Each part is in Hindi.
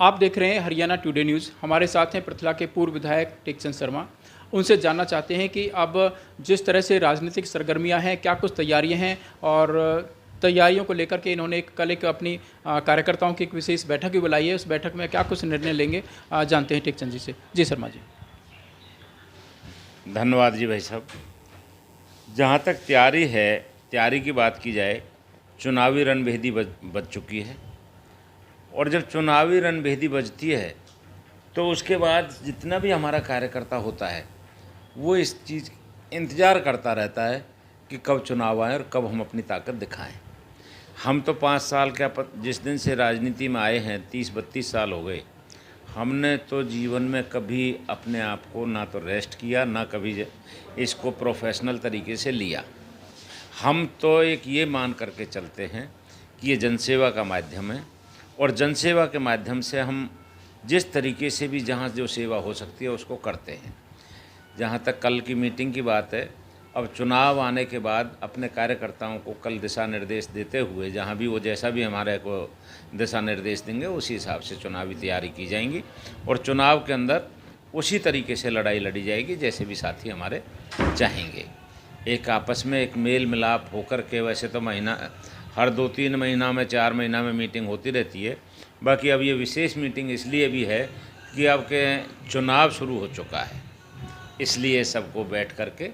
आप देख रहे हैं हरियाणा टुडे न्यूज़। हमारे साथ हैं पृथला के पूर्व विधायक टेकचंद शर्मा। उनसे जानना चाहते हैं कि अब जिस तरह से राजनीतिक सरगर्मियां हैं, क्या कुछ तैयारियां हैं और तैयारियों को लेकर के इन्होंने कल एक अपनी कार्यकर्ताओं की एक विशेष बैठक भी बुलाई है। उस बैठक में क्या कुछ निर्णय लेंगे, जानते हैं टेकचंद जी से। जी शर्मा जी। धन्यवाद जी भाई साहब। जहाँ तक तैयारी की बात की जाए, चुनावी रणभेदी बज चुकी है। और जब चुनावी रणभेदी बजती है तो उसके बाद जितना भी हमारा कार्यकर्ता होता है वो इस चीज़ इंतज़ार करता रहता है कि कब चुनाव आए और कब हम अपनी ताकत दिखाएं। हम तो 5 साल जिस दिन से राजनीति में आए हैं 30-32 साल हो गए, हमने तो जीवन में कभी अपने आप को ना तो रेस्ट किया, ना कभी इसको प्रोफेशनल तरीके से लिया। हम तो एक ये मान करके चलते हैं कि ये जनसेवा का माध्यम है और जनसेवा के माध्यम से हम जिस तरीके से भी जहाँ जो सेवा हो सकती है उसको करते हैं। जहाँ तक कल की मीटिंग की बात है, अब चुनाव आने के बाद अपने कार्यकर्ताओं को कल दिशा निर्देश देते हुए, जहाँ भी वो जैसा भी हमारे को दिशा निर्देश देंगे उसी हिसाब से चुनावी तैयारी की जाएंगी और चुनाव के अंदर उसी तरीके से लड़ाई लड़ी जाएगी जैसे भी साथी हमारे चाहेंगे। एक आपस में एक मेल मिलाप होकर के, वैसे तो हर 2-3 महीना में 4 महीना में मीटिंग होती रहती है, बाकी अब ये विशेष मीटिंग इसलिए भी है कि अब के चुनाव शुरू हो चुका है, इसलिए सबको बैठ करके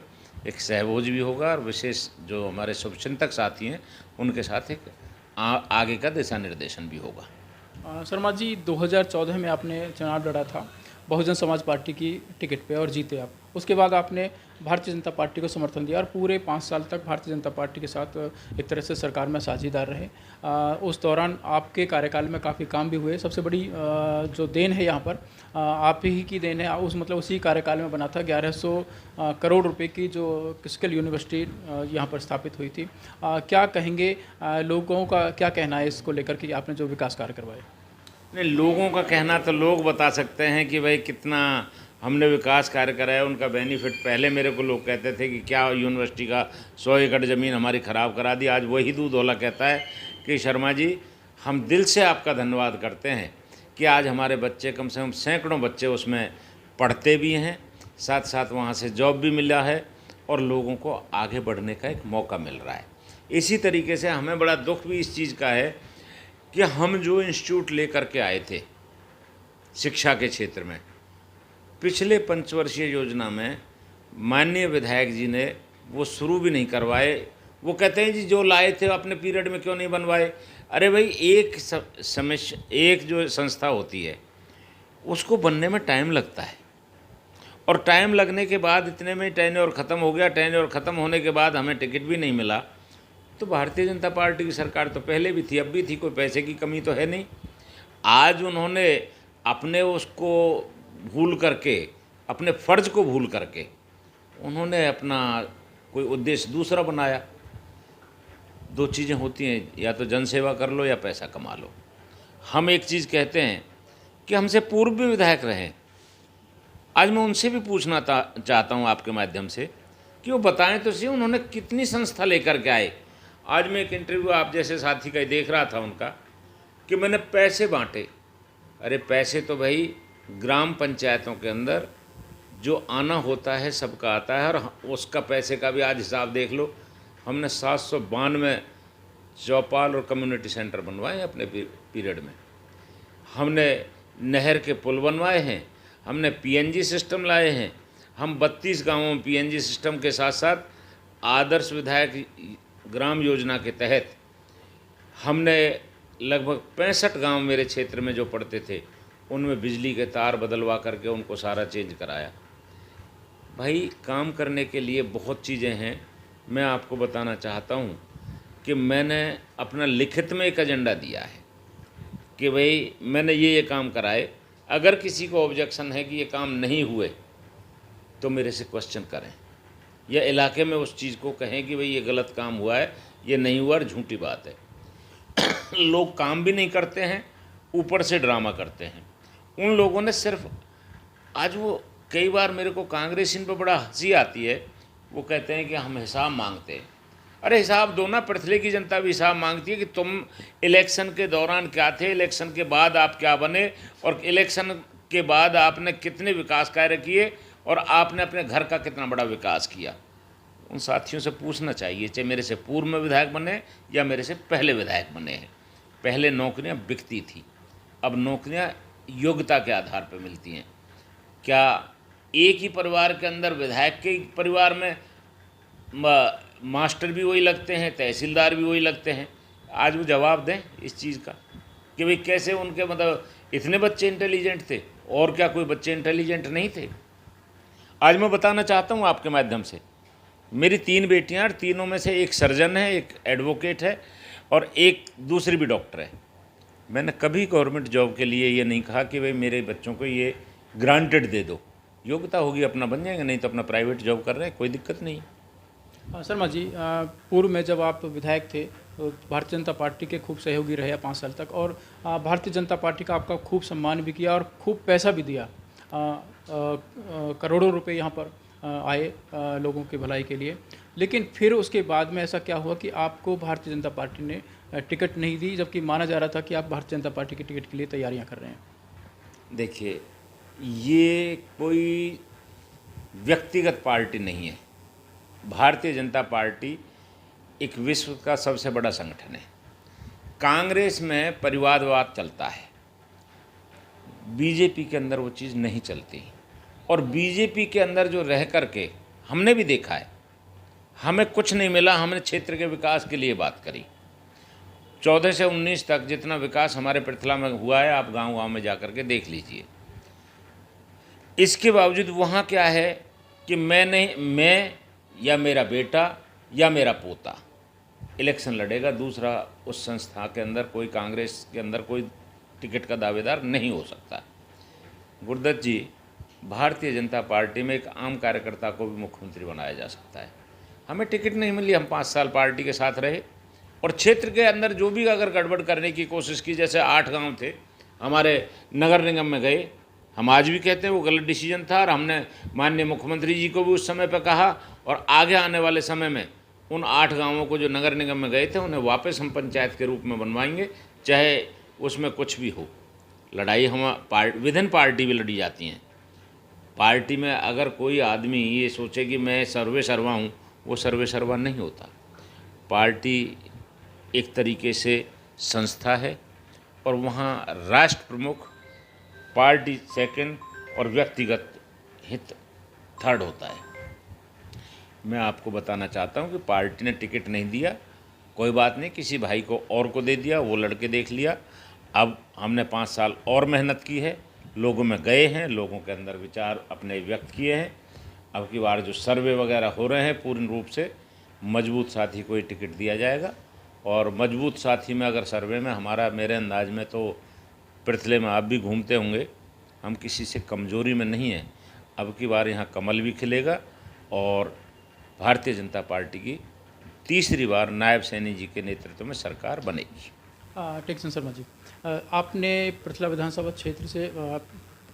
एक सहभोज भी होगा और विशेष जो हमारे शुभचिंतक साथी हैं उनके साथ एक आगे का दिशा निर्देशन भी होगा। शर्मा जी, 2014 में आपने चुनाव लड़ा था बहुजन समाज पार्टी की टिकट पे और जीते आप। उसके बाद आपने भारतीय जनता पार्टी को समर्थन दिया और पूरे 5 साल तक भारतीय जनता पार्टी के साथ एक तरह से सरकार में साझेदार रहे। उस दौरान आपके कार्यकाल में काफ़ी काम भी हुए। सबसे बड़ी जो देन है यहाँ पर आप ही की देन है। उसी कार्यकाल में बना था 1100 करोड़ रुपए की जो स्किल यूनिवर्सिटी यहाँ पर स्थापित हुई थी। क्या कहेंगे, लोगों का क्या कहना है इसको लेकर कि आपने जो विकास कार्य करवाए? नहीं, लोगों का कहना तो लोग बता सकते हैं कि भाई कितना हमने विकास कार्य कराया, उनका बेनिफिट। पहले मेरे को लोग कहते थे कि क्या यूनिवर्सिटी का 100 एकड़ ज़मीन हमारी ख़राब करा दी। आज वही दूध वाला कहता है कि शर्मा जी, हम दिल से आपका धन्यवाद करते हैं कि आज हमारे बच्चे, कम से कम सैकड़ों बच्चे उसमें पढ़ते भी हैं, साथ साथ वहाँ से जॉब भी मिला है और लोगों को आगे बढ़ने का एक मौका मिल रहा है। इसी तरीके से हमें बड़ा दुख भी इस चीज़ का है कि हम जो इंस्टीट्यूट लेकर के आए थे शिक्षा के क्षेत्र में, पिछले पंचवर्षीय योजना में माननीय विधायक जी ने वो शुरू भी नहीं करवाए। वो कहते हैं जी जो लाए थे अपने पीरियड में क्यों नहीं बनवाए। अरे भाई, एक जो संस्था होती है उसको बनने में टाइम लगता है और टाइम लगने के बाद इतने में टेन्योर ख़त्म हो गया। टेन्योर ख़त्म होने के बाद हमें टिकट भी नहीं मिला। तो भारतीय जनता पार्टी की सरकार तो पहले भी थी, अब भी थी, कोई पैसे की कमी तो है नहीं। आज उन्होंने अपने उसको भूल करके, अपने फ़र्ज को भूल करके उन्होंने अपना कोई उद्देश्य दूसरा बनाया। 2 चीज़ें होती हैं, या तो जनसेवा कर लो या पैसा कमा लो। हम एक चीज़ कहते हैं कि हमसे पूर्व भी विधायक रहे, आज मैं उनसे भी पूछना चाहता हूँ आपके माध्यम से कि वो बताएं तो सही उन्होंने कितनी संस्था लेकर के आए। आज मैं एक इंटरव्यू आप जैसे साथी का देख रहा था उनका कि मैंने पैसे बांटे। अरे पैसे तो भाई ग्राम पंचायतों के अंदर जो आना होता है सबका आता है और उसका पैसे का भी आज हिसाब देख लो। हमने 792 चौपाल और कम्युनिटी सेंटर बनवाए हैं अपने पीरियड में। हमने नहर के पुल बनवाए हैं, हमने पीएनजी सिस्टम लाए हैं। हम 32 गाँवों में पीएनजी सिस्टम के साथ साथ आदर्श विधायक ग्राम योजना के तहत हमने लगभग 65 गांव मेरे क्षेत्र में जो पड़ते थे उनमें बिजली के तार बदलवा करके उनको सारा चेंज कराया। भाई, काम करने के लिए बहुत चीज़ें हैं। मैं आपको बताना चाहता हूँ कि मैंने अपना लिखित में एक एजेंडा दिया है कि भाई मैंने ये काम कराए। अगर किसी को ऑब्जेक्शन है कि ये काम नहीं हुए तो मेरे से क्वेश्चन करें या इलाके में उस चीज़ को कहें कि भाई ये गलत काम हुआ है, ये नहीं हुआ और झूठी बात है। लोग काम भी नहीं करते हैं, ऊपर से ड्रामा करते हैं। उन लोगों ने सिर्फ आज वो कई बार मेरे को कांग्रेस इन पर बड़ा हंसी आती है। वो कहते हैं कि हम हिसाब मांगते हैं। अरे हिसाब दो ना, पृथ्वी की जनता भी हिसाब मांगती है कि तुम इलेक्शन के दौरान क्या थे, इलेक्शन के बाद आप क्या बने, और इलेक्शन के बाद आपने कितने विकास कार्य किए और आपने अपने घर का कितना बड़ा विकास किया। उन साथियों से पूछना चाहिए, चाहे मेरे से पूर्व में विधायक बने या मेरे से पहले विधायक बने हैं। पहले नौकरियां बिकती थी, अब नौकरियां योग्यता के आधार पर मिलती हैं। क्या एक ही परिवार के अंदर, विधायक के परिवार में मास्टर भी वही लगते हैं, तहसीलदार भी वही लगते हैं? आज वो जवाब दें इस चीज़ का कि भाई कैसे उनके मतलब इतने बच्चे इंटेलिजेंट थे, और क्या कोई बच्चे इंटेलिजेंट नहीं थे? आज मैं बताना चाहता हूँ आपके माध्यम से, मेरी 3 बेटियाँ, और तीनों में से एक सर्जन है, एक एडवोकेट है और एक दूसरी भी डॉक्टर है। मैंने कभी गवर्नमेंट जॉब के लिए ये नहीं कहा कि भाई मेरे बच्चों को ये ग्रांटेड दे दो, योग्यता होगी अपना बन जाएंगे, नहीं तो अपना प्राइवेट जॉब कर रहे हैं, कोई दिक्कत नहीं। शर्मा जी, पूर्व में जब आप विधायक थे तो भारतीय जनता पार्टी के खूब सहयोगी रहे 5 साल तक, और भारतीय जनता पार्टी का आपका खूब सम्मान भी किया और खूब पैसा भी दिया। करोड़ों रुपए यहाँ पर आए लोगों की भलाई के लिए। लेकिन फिर उसके बाद में ऐसा क्या हुआ कि आपको भारतीय जनता पार्टी ने टिकट नहीं दी, जबकि माना जा रहा था कि आप भारतीय जनता पार्टी की टिकट के लिए तैयारियां कर रहे हैं? देखिए, ये कोई व्यक्तिगत पार्टी नहीं है। भारतीय जनता पार्टी एक विश्व का सबसे बड़ा संगठन है। कांग्रेस में परिवारवाद चलता है, बीजेपी के अंदर वो चीज़ नहीं चलती। और बीजेपी के अंदर जो रह कर के हमने भी देखा है, हमें कुछ नहीं मिला। हमने क्षेत्र के विकास के लिए बात करी। 14 से 19 तक जितना विकास हमारे पृथला में हुआ है, आप गांव-गांव में जा कर के देख लीजिए। इसके बावजूद वहाँ क्या है कि मैं या मेरा बेटा या मेरा पोता इलेक्शन लड़ेगा, दूसरा उस संस्था के अंदर कोई, कांग्रेस के अंदर कोई टिकट का दावेदार नहीं हो सकता। गुरुदत्त जी, भारतीय जनता पार्टी में एक आम कार्यकर्ता को भी मुख्यमंत्री बनाया जा सकता है। हमें टिकट नहीं मिली, हम 5 साल पार्टी के साथ रहे, और क्षेत्र के अंदर जो भी अगर गड़बड़ करने की कोशिश की, जैसे 8 गांव थे हमारे नगर निगम में गए, हम आज भी कहते हैं वो गलत डिसीजन था, और हमने माननीय मुख्यमंत्री जी को भी उस समय पर कहा, और आगे आने वाले समय में उन 8 गांवों को जो नगर निगम में गए थे उन्हें वापस हम पंचायत के रूप में बनवाएंगे, चाहे उसमें कुछ भी हो। लड़ाई हम विदिन पार्टी भी लड़ी जाती हैं। पार्टी में अगर कोई आदमी ये सोचे कि मैं सर्वे सर्वा हूँ, वो सर्वे सर्वा नहीं होता। पार्टी एक तरीके से संस्था है, और वहाँ राष्ट्र प्रमुख, पार्टी सेकंड और व्यक्तिगत हित थर्ड होता है। मैं आपको बताना चाहता हूँ कि पार्टी ने टिकट नहीं दिया, कोई बात नहीं, किसी भाई को और को दे दिया, वो लड़के देख लिया। अब हमने 5 साल और मेहनत की है, लोगों में गए हैं, लोगों के अंदर विचार अपने व्यक्त किए हैं। अब की बार जो सर्वे वगैरह हो रहे हैं, पूर्ण रूप से मजबूत साथी को ही टिकट दिया जाएगा। और मजबूत साथी में अगर सर्वे में हमारा, मेरे अंदाज में तो पृथले में आप भी घूमते होंगे, हम किसी से कमजोरी में नहीं हैं। अब की बार यहाँ कमल भी खिलेगा, और भारतीय जनता पार्टी की तीसरी बार नायब सैनी जी के नेतृत्व में सरकार बनेगी। टेक्सन शर्मा जी, आपने पृथला विधानसभा क्षेत्र से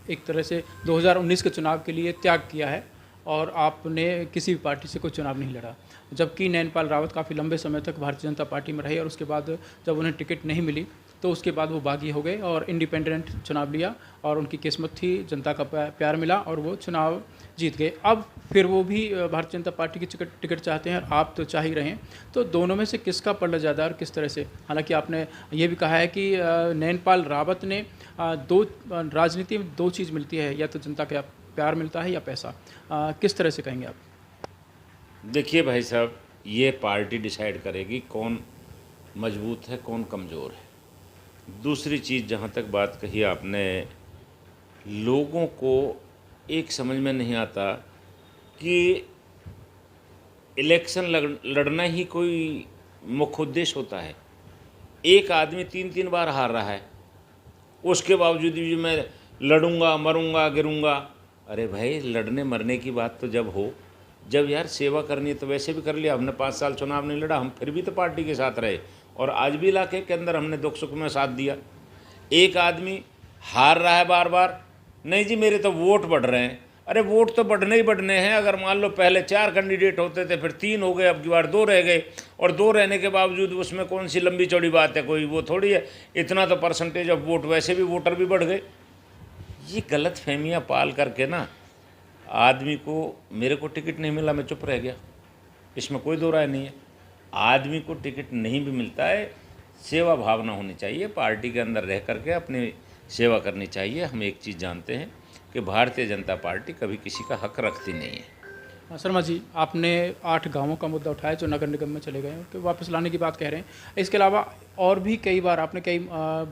एक तरह से 2019 के चुनाव के लिए त्याग किया है, और आपने किसी भी पार्टी से कोई चुनाव नहीं लड़ा, जबकि नैनपाल रावत काफ़ी लंबे समय तक भारतीय जनता पार्टी में रहे, और उसके बाद जब उन्हें टिकट नहीं मिली तो उसके बाद वो बागी हो गए और इंडिपेंडेंट चुनाव लिया, और उनकी किस्मत थी, जनता का प्यार मिला और वो चुनाव जीत गए। अब फिर वो भी भारतीय जनता पार्टी की टिकट चाहते हैं, और आप तो चाह ही रहे हैं। तो दोनों में से किसका पलड़ा ज़्यादा और किस तरह से? हालांकि आपने ये भी कहा है कि नैनपाल रावत ने राजनीति में 2 चीज़ मिलती है, या तो जनता का प्यार मिलता है या पैसा। किस तरह से कहेंगे आप? देखिए भाई साहब, ये पार्टी डिसाइड करेगी कौन मजबूत है, कौन कमज़ोर है। दूसरी चीज़, जहाँ तक बात कही आपने, लोगों को एक समझ में नहीं आता कि इलेक्शन लड़ना ही कोई मुख्य उद्देश्य होता है। एक आदमी 3-3 बार हार रहा है, उसके बावजूद भी मैं लड़ूंगा, मरूंगा, गिरूंगा। अरे भाई, लड़ने मरने की बात तो जब हो, जब यार सेवा करनी है तो वैसे भी कर लिया। हमने 5 साल चुनाव नहीं लड़ा, हम फिर भी तो पार्टी के साथ रहे, और आज भी इलाके के अंदर हमने दुख सुख में साथ दिया। एक आदमी हार रहा है बार बार, नहीं जी मेरे तो वोट बढ़ रहे हैं, अरे वोट तो बढ़ने ही बढ़ने हैं। अगर मान लो पहले 4 कैंडिडेट होते थे, फिर 3 हो गए, अब की बार 2 रह गए, और 2 रहने के बावजूद उसमें कौन सी लंबी चौड़ी बात है, कोई वो थोड़ी है। इतना तो परसेंटेज ऑफ वोट, वैसे भी वोटर भी बढ़ गए। ये गलत फहमियाँ पाल करके ना आदमी को, मेरे को टिकट नहीं मिला, मैं चुप रह गया, इसमें कोई दो राय नहीं है। आदमी को टिकट नहीं भी मिलता है, सेवा भावना होनी चाहिए, पार्टी के अंदर रह करके अपनी सेवा करनी चाहिए। हम एक चीज़ जानते हैं कि भारतीय जनता पार्टी कभी किसी का हक रखती नहीं है। शर्मा जी, आपने 8 गांवों का मुद्दा उठाया जो नगर निगम में चले गए हैं, कि वापस लाने की बात कह रहे हैं। इसके अलावा और भी कई बार आपने कई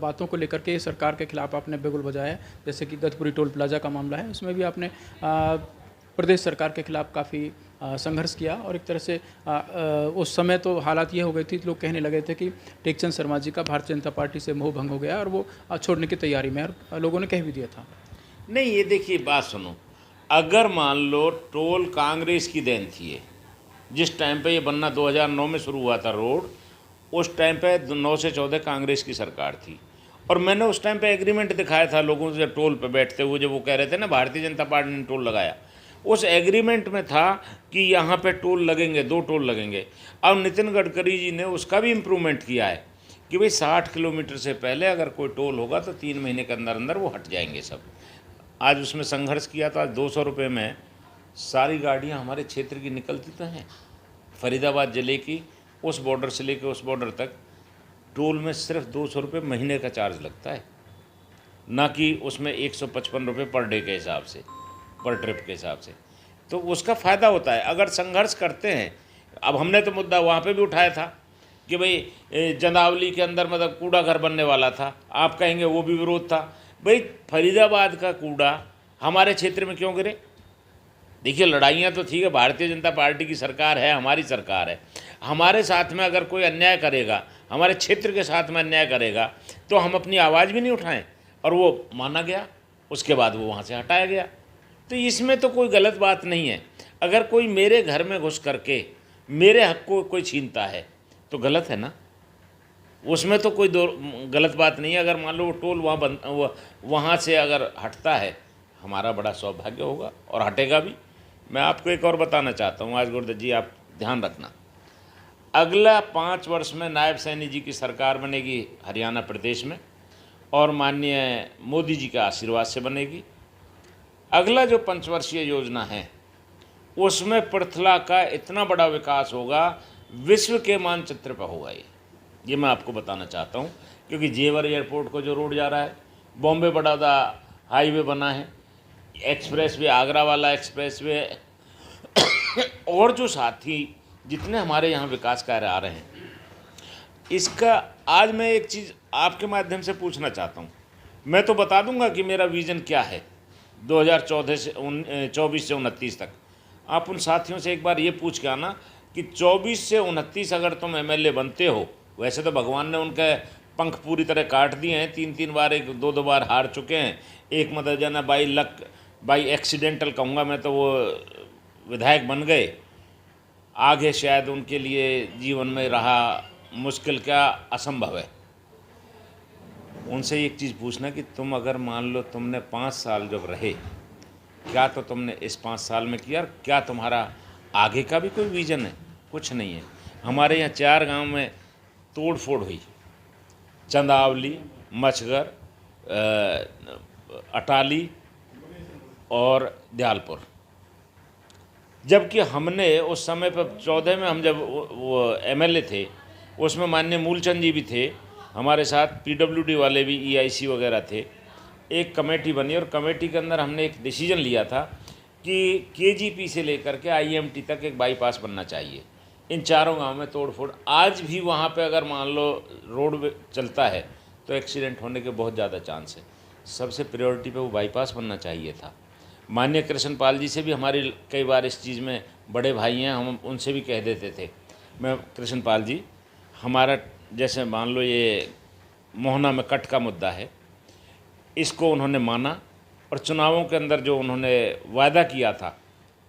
बातों को लेकर के सरकार के खिलाफ आपने बिगुल बजाया है, जैसे कि गतपुरी टोल प्लाजा का मामला है, उसमें भी आपने प्रदेश सरकार के खिलाफ काफ़ी संघर्ष किया। और एक तरह से उस समय तो हालात ये हो गई थी, लोग कहने लगे थे कि टेकचंद शर्मा जी का भारतीय जनता पार्टी से मोह भंग हो गया और वो छोड़ने की तैयारी में, और लोगों ने कह भी दिया था। नहीं, ये देखिए बात सुनो, अगर मान लो टोल कांग्रेस की देन थी ये, जिस टाइम पे ये बनना 2009 में शुरू हुआ था रोड, उस टाइम पे 9 से 14 कांग्रेस की सरकार थी। और मैंने उस टाइम पे एग्रीमेंट दिखाया था लोगों से, टोल पे बैठते हुए जब वो कह रहे थे ना भारतीय जनता पार्टी ने टोल लगाया, उस एग्रीमेंट में था कि यहाँ पे टोल लगेंगे, 2 टोल लगेंगे। अब नितिन गडकरी जी ने उसका भी इम्प्रूवमेंट किया है कि भाई 60 किलोमीटर से पहले अगर कोई टोल होगा तो 3 महीने के अंदर अंदर वो हट जाएंगे सब। आज उसमें संघर्ष किया तो आज 200 रुपये में सारी गाड़ियाँ हमारे क्षेत्र की निकलती तो हैं। फरीदाबाद ज़िले की उस बॉर्डर से लेकर उस बॉर्डर तक टोल में सिर्फ 200 रुपये महीने का चार्ज लगता है, ना कि उसमें 155 रुपये पर डे के हिसाब से, पर ट्रिप के हिसाब से। तो उसका फ़ायदा होता है अगर संघर्ष करते हैं। अब हमने तो मुद्दा वहाँ पे भी उठाया था कि भाई चंदावली के अंदर मतलब कूड़ा घर बनने वाला था, आप कहेंगे वो भी विरोध था। भाई फरीदाबाद का कूड़ा हमारे क्षेत्र में क्यों गिरे? देखिए लड़ाइयाँ तो ठीक है, भारतीय जनता पार्टी की सरकार है, हमारी सरकार है। हमारे साथ में अगर कोई अन्याय करेगा, हमारे क्षेत्र के साथ में अन्याय करेगा, तो हम अपनी आवाज़ भी नहीं उठाएं, और वो माना गया, उसके बाद वो वहाँ से हटाया गया। तो इसमें तो कोई गलत बात नहीं है। अगर कोई मेरे घर में घुस करके मेरे हक को कोई छीनता है तो गलत है ना, उसमें तो कोई गलत बात नहीं है। अगर मान लो वो टोल वहाँ से अगर हटता है, हमारा बड़ा सौभाग्य होगा और हटेगा भी। मैं आपको एक और बताना चाहता हूँ आज गुरुदत्त जी, आप ध्यान रखना, अगला 5 वर्ष में नायब सैनी जी की सरकार बनेगी हरियाणा प्रदेश में, और माननीय मोदी जी के आशीर्वाद से बनेगी। अगला जो 5 वर्षीय योजना है उसमें पृथला का इतना बड़ा विकास होगा, विश्व के मानचित्र पर होगा ये मैं आपको बताना चाहता हूँ। क्योंकि जेवर एयरपोर्ट को जो रोड जा रहा है, बॉम्बे बड़ौदा हाईवे बना है, एक्सप्रेस वे, आगरा वाला एक्सप्रेस वे, और जो साथी जितने हमारे यहाँ विकास कार्य आ रहे हैं, इसका आज मैं एक चीज़ आपके माध्यम से पूछना चाहता हूँ। मैं तो बता दूंगा कि मेरा विज़न क्या है 2024 से 29 तक। आप उन साथियों से एक बार ये पूछ के आना कि 24 से 29 अगर तुम एमएलए बनते हो, वैसे तो भगवान ने उनके पंख पूरी तरह काट दिए हैं, 3 बार, 1-2 बार हार चुके हैं। एक मतलब जाना बाई लक, बाई एक्सीडेंटल कहूँगा मैं, तो वो विधायक बन गए। आगे शायद उनके लिए जीवन में रहा मुश्किल, क्या असंभव है। उनसे एक चीज़ पूछना कि तुम अगर मान लो तुमने 5 साल जब रहे, क्या तो तुमने इस 5 साल में किया, क्या तुम्हारा आगे का भी कोई विज़न है? कुछ नहीं है। हमारे यहाँ 4 गांव में तोड़ फोड़ हुई, चंदावली, मछगर, अटाली और दयालपुर। जबकि हमने उस समय पर 14 में हम जब वो एमएलए थे, उसमें माननीय मूलचंद जी भी थे हमारे साथ, पीडब्ल्यूडी वाले भी, ईआईसी वगैरह थे। एक कमेटी बनी और कमेटी के अंदर हमने एक डिसीजन लिया था कि केजीपी से लेकर के आईएमटी तक एक बाईपास बनना चाहिए। इन 4 गांव में तोड़फोड़, आज भी वहाँ पे अगर मान लो रोड चलता है तो एक्सीडेंट होने के बहुत ज़्यादा चांस है। सबसे प्रायोरिटी पे वो बाईपास बनना चाहिए था। माननीय कृष्ण पाल जी से भी हमारी कई बार इस चीज़ में, बड़े भाई हैं, हम उनसे भी कह देते थे, मैं कृष्ण पाल जी, हमारा जैसे मान लो ये मोहना में कट का मुद्दा है, इसको उन्होंने माना और चुनावों के अंदर जो उन्होंने वादा किया था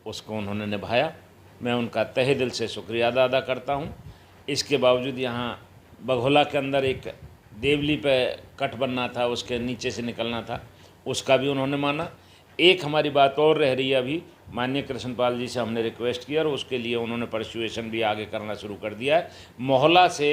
उसको उन्होंने निभाया। मैं उनका तहे दिल से शुक्रिया अदा करता हूँ। इसके बावजूद यहाँ बघोला के अंदर एक देवली पे कट बनना था, उसके नीचे से निकलना था, उसका भी उन्होंने माना। एक हमारी बात और रह रही है अभी, माननीय कृष्णपाल जी से हमने रिक्वेस्ट किया और उसके लिए उन्होंने परसुएशन भी आगे करना शुरू कर दिया है। मोहल्ला से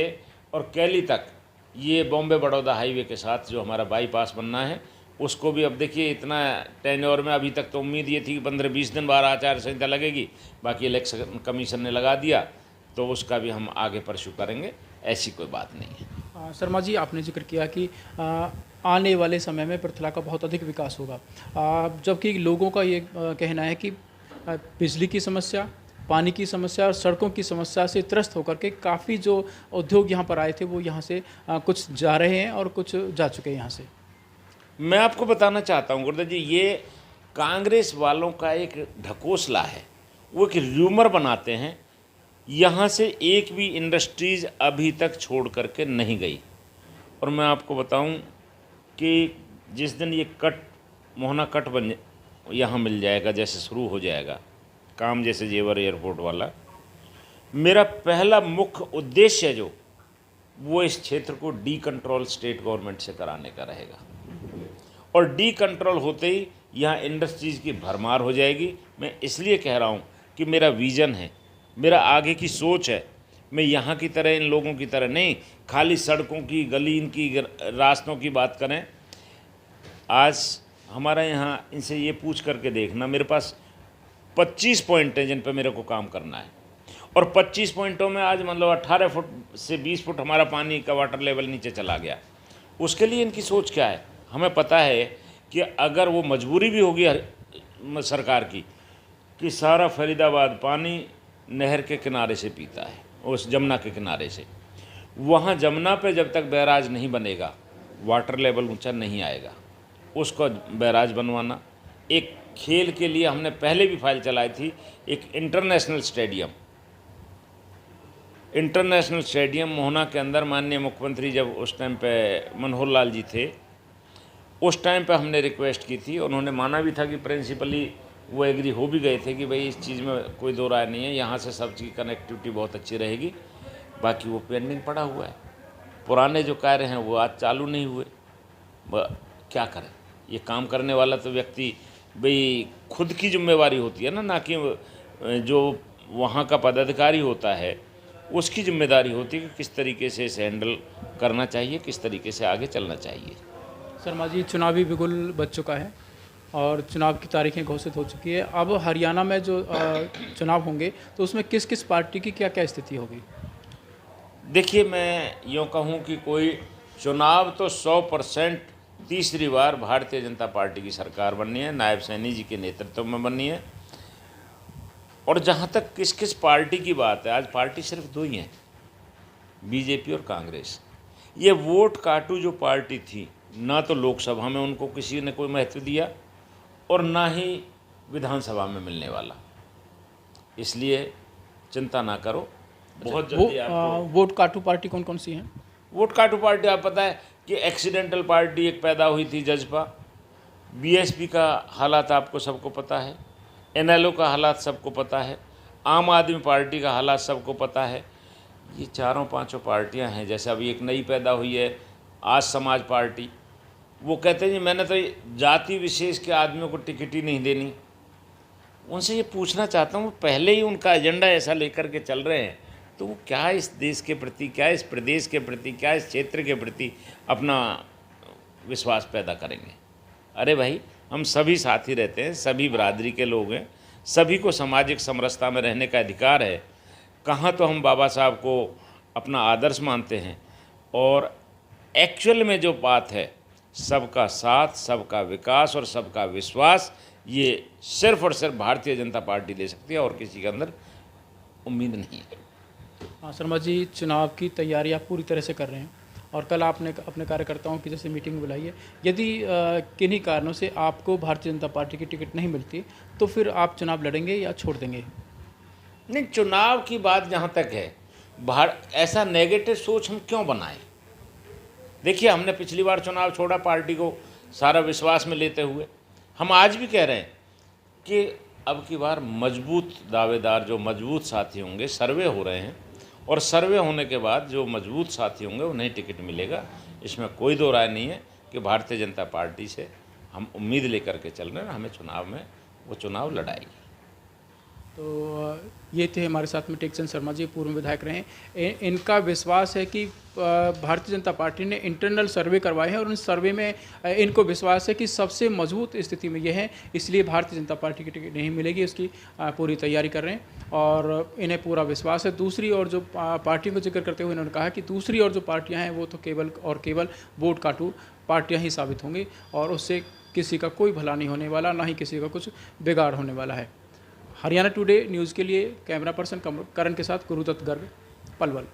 और कैली तक ये बॉम्बे बड़ौदा हाईवे के साथ जो हमारा बाईपास बनना है, उसको भी अब देखिए इतना टेन्योर में, अभी तक तो उम्मीद ये थी कि 15-20 दिन बाद आचार संहिता लगेगी, बाकी इलेक्शन कमीशन ने लगा दिया, तो उसका भी हम आगे परस्यू करेंगे, ऐसी कोई बात नहीं है। शर्मा जी, आपने जिक्र किया कि आने वाले समय में पृथला का बहुत अधिक विकास होगा, जबकि लोगों का ये कहना है कि बिजली की समस्या, पानी की समस्या और सड़कों की समस्या से त्रस्त होकर के काफ़ी जो उद्योग यहाँ पर आए थे वो यहाँ से कुछ जा रहे हैं और कुछ जा चुके हैं यहाँ से। मैं आपको बताना चाहता हूँ गुरुदेव जी, ये कांग्रेस वालों का एक ढकोसला है, वो एक र्यूमर बनाते हैं। यहाँ से एक भी इंडस्ट्रीज़ अभी तक छोड़ करके नहीं गई। और मैं आपको बताऊं कि जिस दिन ये मोहना कट बन यहाँ मिल जाएगा, जैसे शुरू हो जाएगा काम, जैसे जेवर एयरपोर्ट वाला, मेरा पहला मुख्य उद्देश्य जो वो इस क्षेत्र को डी कंट्रोल स्टेट गवर्नमेंट से कराने का रहेगा। और डी कंट्रोल होते ही यहाँ इंडस्ट्रीज़ की भरमार हो जाएगी। मैं इसलिए कह रहा हूँ कि मेरा विज़न है, मेरा आगे की सोच है। मैं यहाँ की तरह, इन लोगों की तरह नहीं, खाली सड़कों की, गली की, रास्तों की बात करें। आज हमारा यहाँ इनसे ये पूछ करके देखना, मेरे पास 25 पॉइंट हैं जिन पर मेरे को काम करना है, और 25 पॉइंटों में आज मतलब 18 फुट से 20 फुट हमारा पानी का वाटर लेवल नीचे चला गया। उसके लिए इनकी सोच क्या है, हमें पता है कि अगर वो मजबूरी भी होगी सरकार की कि सारा फरीदाबाद पानी नहर के किनारे से पीता है, उस जमुना के किनारे से, वहाँ जमुना पे जब तक बैराज नहीं बनेगा वाटर लेवल ऊंचा नहीं आएगा। उसको बैराज बनवाना, एक खेल के लिए हमने पहले भी फाइल चलाई थी, एक इंटरनेशनल स्टेडियम मोहना के अंदर। माननीय मुख्यमंत्री जब उस टाइम पे मनोहर लाल जी थे, उस टाइम पे हमने रिक्वेस्ट की थी, उन्होंने माना भी था कि प्रिंसिपली वो एग्री हो भी गए थे कि भाई इस चीज़ में कोई दो राय नहीं है, यहाँ से सब चीज़ कनेक्टिविटी बहुत अच्छी रहेगी। बाकी वो पेंडिंग पड़ा हुआ है, पुराने जो कार्य हैं वो आज चालू नहीं हुए। क्या करें, ये काम करने वाला तो व्यक्ति भाई खुद की जिम्मेवारी होती है ना कि जो वहाँ का पदाधिकारी होता है उसकी जिम्मेदारी होती है कि किस तरीके से इसे हैंडल करना चाहिए, किस तरीके से आगे चलना चाहिए। शर्मा जी, चुनावी बिगुल बज चुका है और चुनाव की तारीखें घोषित हो चुकी है। अब हरियाणा में जो चुनाव होंगे तो उसमें किस किस पार्टी की क्या क्या स्थिति होगी? देखिए, मैं यूँ कहूँ कि कोई चुनाव तो 100% तीसरी बार भारतीय जनता पार्टी की सरकार बननी है, नायब सैनी जी के नेतृत्व में बननी है। और जहाँ तक किस किस पार्टी की बात है, आज पार्टी सिर्फ दो ही हैं, बीजेपी और कांग्रेस। ये वोट काटू जो पार्टी थी, ना तो लोकसभा में उनको किसी ने कोई महत्व दिया और ना ही विधानसभा में मिलने वाला। इसलिए चिंता ना करो, बहुत जल्दी आपको। वोट काटू पार्टी कौन कौन सी हैं? वोट काटू पार्टी, आप पता है कि एक्सीडेंटल पार्टी एक पैदा हुई थी जजपा, बीएसपी का हालात आपको सबको पता है, एनएलओ का हालात सबको पता है, आम आदमी पार्टी का हालात सबको पता है। ये चारों पांचों पार्टियां हैं। जैसे अभी एक नई पैदा हुई है आज समाज पार्टी, वो कहते हैं जी मैंने तो जाति विशेष के आदमियों को टिकट ही नहीं देनी। उनसे ये पूछना चाहता हूँ, पहले ही उनका एजेंडा ऐसा लेकर के चल रहे हैं, तो वो क्या इस देश के प्रति, क्या इस प्रदेश के प्रति, क्या इस क्षेत्र के प्रति अपना विश्वास पैदा करेंगे? अरे भाई, हम सभी साथी रहते हैं, सभी बिरादरी के लोग हैं, सभी को सामाजिक समरसता में रहने का अधिकार है। कहाँ तो हम बाबा साहब को अपना आदर्श मानते हैं, और एक्चुअल में जो बात है सबका साथ, सबका विकास और सबका विश्वास, ये सिर्फ और सिर्फ भारतीय जनता पार्टी दे सकती है, और किसी के अंदर उम्मीद नहीं है। हाँ शर्मा जी, चुनाव की तैयारी आप पूरी तरह से कर रहे हैं और कल आपने अपने कार्यकर्ताओं की जैसे मीटिंग बुलाई है। यदि किन्हीं कारणों से आपको भारतीय जनता पार्टी की टिकट नहीं मिलती तो फिर आप चुनाव लड़ेंगे या छोड़ देंगे? नहीं, चुनाव की बात जहाँ तक है, ऐसा नेगेटिव सोच हम क्यों बनाएं? देखिए, हमने पिछली बार चुनाव छोड़ा पार्टी को सारा विश्वास में लेते हुए। हम आज भी कह रहे हैं कि अब की बार मजबूत दावेदार, जो मजबूत साथी होंगे, सर्वे हो रहे हैं, और सर्वे होने के बाद जो मजबूत साथी होंगे उन्हें टिकट मिलेगा। इसमें कोई दो राय नहीं है कि भारतीय जनता पार्टी से हम उम्मीद लेकर के चल रहे हैं, हमें चुनाव में वो चुनाव लड़ाएगी। तो ये थे हमारे साथ में टेकचंद शर्मा जी, पूर्व विधायक रहे हैं। इनका विश्वास है कि भारतीय जनता पार्टी ने इंटरनल सर्वे करवाए हैं और उन सर्वे में इनको विश्वास है कि सबसे मजबूत स्थिति में ये है, इसलिए भारतीय जनता पार्टी की टिकट नहीं मिलेगी, उसकी पूरी तैयारी कर रहे हैं और इन्हें पूरा विश्वास है। दूसरी और जो पार्टियों का जिक्र करते हुए इन्होंने कहा कि दूसरी और जो पार्टियाँ हैं वो तो केवल और केवल वोट काटू पार्टियाँ ही साबित होंगी और उससे किसी का कोई भला नहीं होने वाला, ना ही किसी का कुछ बिगाड़ होने वाला है। हरियाणा टुडे न्यूज़ के लिए कैमरा पर्सन करण के साथ गुरुदत्त गर्ग, पलवल।